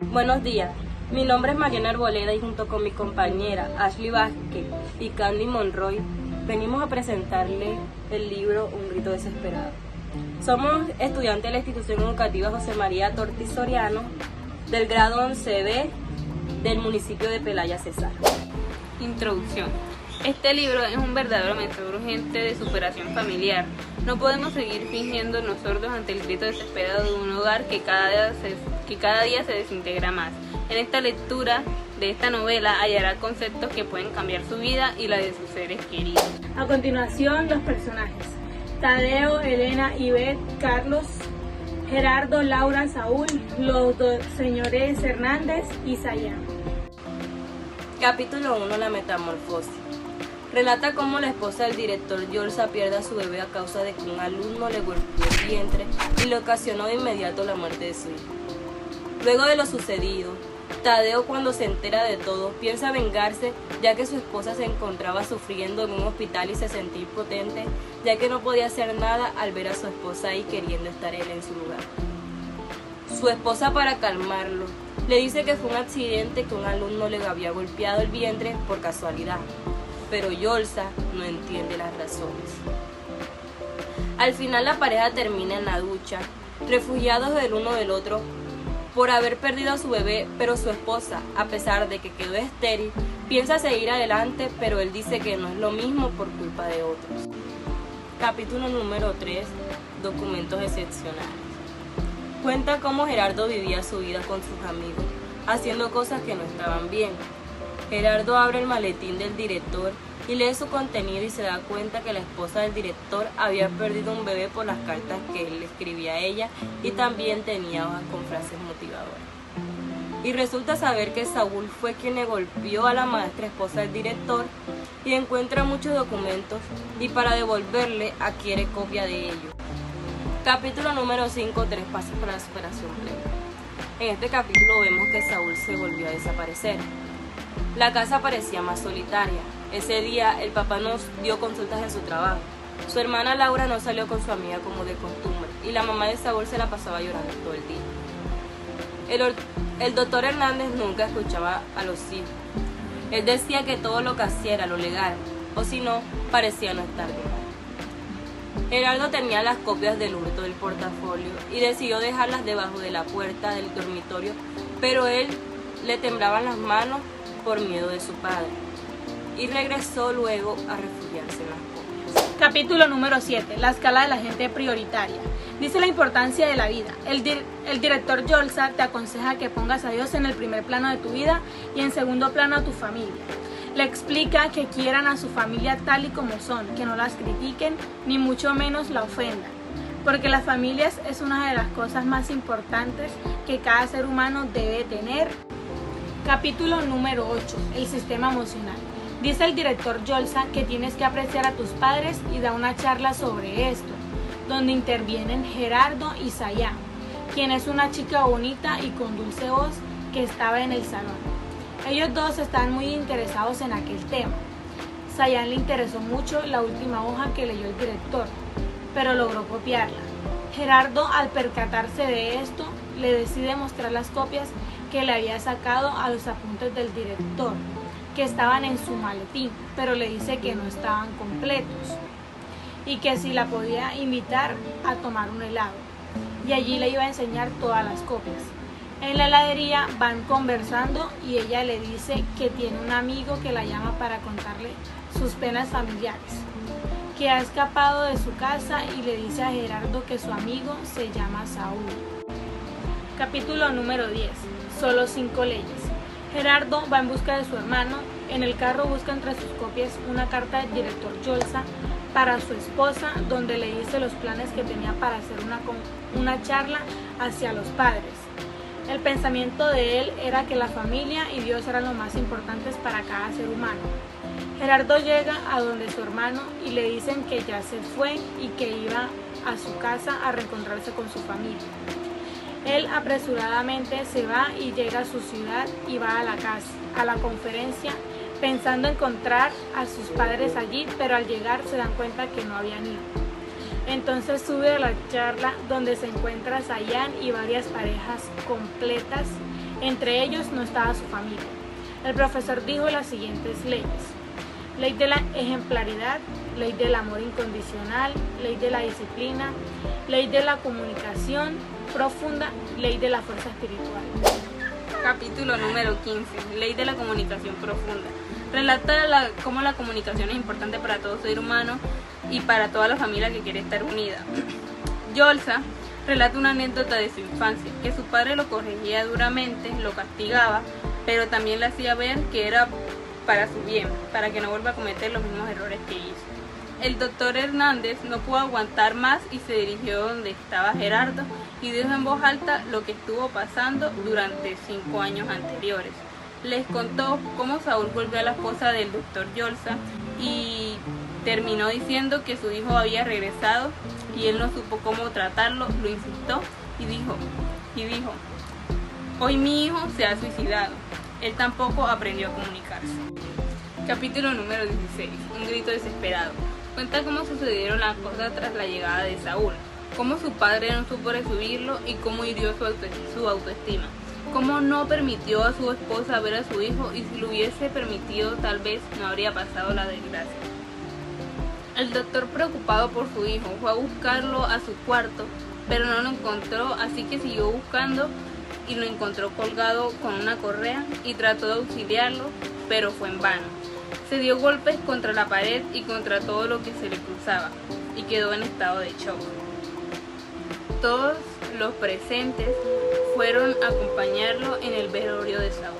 Buenos días, mi nombre es Mariana Arboleda y junto con mi compañera Ashley Vázquez y Candy Monroy venimos a presentarle el libro Un grito desesperado. Somos estudiantes de la institución educativa José María Tortis Soriano del grado 11B del municipio de Pelaya, Cesar. Introducción. Este libro es un verdadero mensaje urgente de superación familiar. No podemos seguir fingiéndonos sordos ante el grito desesperado de un hogar que cada día se desintegra más. En esta lectura de esta novela hallará conceptos que pueden cambiar su vida y la de sus seres queridos. A continuación, los personajes: Tadeo, Elena, Ivette, Carlos, Gerardo, Laura, Saúl, los dos señores Hernández y Sayán. Capítulo 1. La metamorfosis. Relata cómo la esposa del director Yolsa pierde a su bebé a causa de que un alumno le golpeó el vientre y le ocasionó de inmediato la muerte de su hijo. Luego de lo sucedido, Tadeo, cuando se entera de todo, piensa vengarse, ya que su esposa se encontraba sufriendo en un hospital y se sentía impotente, ya que no podía hacer nada al ver a su esposa ahí queriendo estar él en su lugar. Su esposa, para calmarlo, le dice que fue un accidente, que un alumno le había golpeado el vientre por casualidad, pero Yolsa no entiende las razones. Al final la pareja termina en la ducha, refugiados del uno del otro por haber perdido a su bebé, pero su esposa, a pesar de que quedó estéril, piensa seguir adelante, pero él dice que no es lo mismo por culpa de otros. Capítulo número 3. Documentos excepcionales. Cuenta cómo Gerardo vivía su vida con sus amigos, haciendo cosas que no estaban bien. Gerardo abre el maletín del director y lee su contenido y se da cuenta que la esposa del director había perdido un bebé por las cartas que él le escribía a ella y también tenía hojas con frases motivadoras. Y resulta saber que Saúl fue quien le golpeó a la maestra esposa del director y encuentra muchos documentos y para devolverle adquiere copia de ellos. Capítulo número 5. 3 pasos para la superación plena. En este capítulo vemos que Saúl se volvió a desaparecer. La casa parecía más solitaria. Ese día el papá nos dio consultas en su trabajo. Su hermana Laura no salió con su amiga como de costumbre y la mamá de Saúl se la pasaba llorando todo el día. El doctor Hernández nunca escuchaba a los hijos. Él decía que todo lo que hacía era lo legal, o si no, parecía no estar bien. Gerardo tenía las copias del hurto del portafolio y decidió dejarlas debajo de la puerta del dormitorio, pero él le temblaban las manos por miedo de su padre y regresó luego a refugiarse en las copias. Capítulo número 7. La escala de la gente prioritaria. Dice la importancia de la vida. El director Yolsa te aconseja que pongas a Dios en el primer plano de tu vida y en segundo plano a tu familia. Le explica que quieran a su familia tal y como son, que no las critiquen ni mucho menos la ofendan, porque las familias es una de las cosas más importantes que cada ser humano debe tener. Capítulo número 8. El sistema emocional. Dice el director Yolsa que tienes que apreciar a tus padres y da una charla sobre esto, donde intervienen Gerardo y Sayán, quien es una chica bonita y con dulce voz que estaba en el salón. Ellos dos están muy interesados en aquel tema. Sayán le interesó mucho la última hoja que leyó el director, pero logró copiarla. Gerardo, al percatarse de esto, le decide mostrar las copias que le había sacado a los apuntes del director, que estaban en su maletín, pero le dice que no estaban completos y que si la podía invitar a tomar un helado, y allí le iba a enseñar todas las copias. En la heladería van conversando y ella le dice que tiene un amigo que la llama para contarle sus penas familiares, que ha escapado de su casa, y le dice a Gerardo que su amigo se llama Saúl. Capítulo número 10. Solo 5 leyes. Gerardo va en busca de su hermano. En el carro busca entre sus copias una carta del director Yolsa para su esposa, donde le dice los planes que tenía para hacer una charla hacia los padres. El pensamiento de él era que la familia y Dios eran lo más importantes para cada ser humano. Gerardo llega a donde su hermano y le dicen que ya se fue y que iba a su casa a reencontrarse con su familia. Él apresuradamente se va y llega a su ciudad y va a la conferencia pensando encontrar a sus padres allí, pero al llegar se dan cuenta que no habían ido. Entonces sube a la charla donde se encuentra Sayán y varias parejas completas Entre ellos no estaba su familia. El profesor dijo las siguientes leyes: ley de la ejemplaridad, ley del amor incondicional, ley de la disciplina, ley de la comunicación profunda, ley de la fuerza espiritual. Capítulo número 15. Ley de la comunicación profunda. Relata cómo la comunicación es importante para todo ser humano y para toda la familia que quiere estar unida. Yolsa relata una anécdota de su infancia, que su padre lo corregía duramente, lo castigaba, pero también le hacía ver que era para su bien, para que no vuelva a cometer los mismos errores que hizo. El doctor Hernández no pudo aguantar más y se dirigió donde estaba Gerardo y dijo en voz alta lo que estuvo pasando durante 5 años anteriores. Les contó cómo Saúl volvió a la esposa del doctor Yolsa y terminó diciendo que su hijo había regresado y él no supo cómo tratarlo, lo insultó y dijo, hoy mi hijo se ha suicidado. Él tampoco aprendió a comunicarse. Capítulo número 16. Un grito desesperado. Cuenta cómo sucedieron las cosas tras la llegada de Saúl, cómo su padre no supo recibirlo y cómo hirió su autoestima, cómo no permitió a su esposa ver a su hijo y si lo hubiese permitido tal vez no habría pasado la desgracia. El doctor, preocupado por su hijo, fue a buscarlo a su cuarto, pero no lo encontró, así que siguió buscando y lo encontró colgado con una correa y trató de auxiliarlo, pero fue en vano. Se dio golpes contra la pared y contra todo lo que se le cruzaba y quedó en estado de shock. Todos los presentes fueron a acompañarlo en el velorio de Saúl.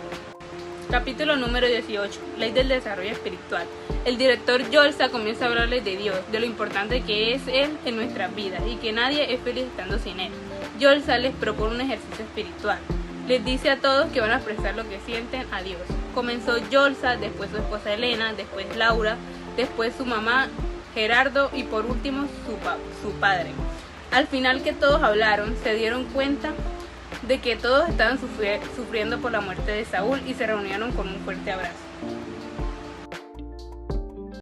Capítulo número 18. Ley del desarrollo espiritual. El director Yolsa comienza a hablarles de Dios, de lo importante que es Él en nuestras vidas y que nadie es feliz estando sin Él. Yolsa les propone un ejercicio espiritual. Les dice a todos que van a expresar lo que sienten a Dios. Comenzó Yolsa, después su esposa Elena, después Laura, después su mamá Gerardo y por último su padre. Al final que todos hablaron, se dieron cuenta de que todos estaban sufriendo por la muerte de Saúl y se reunieron con un fuerte abrazo.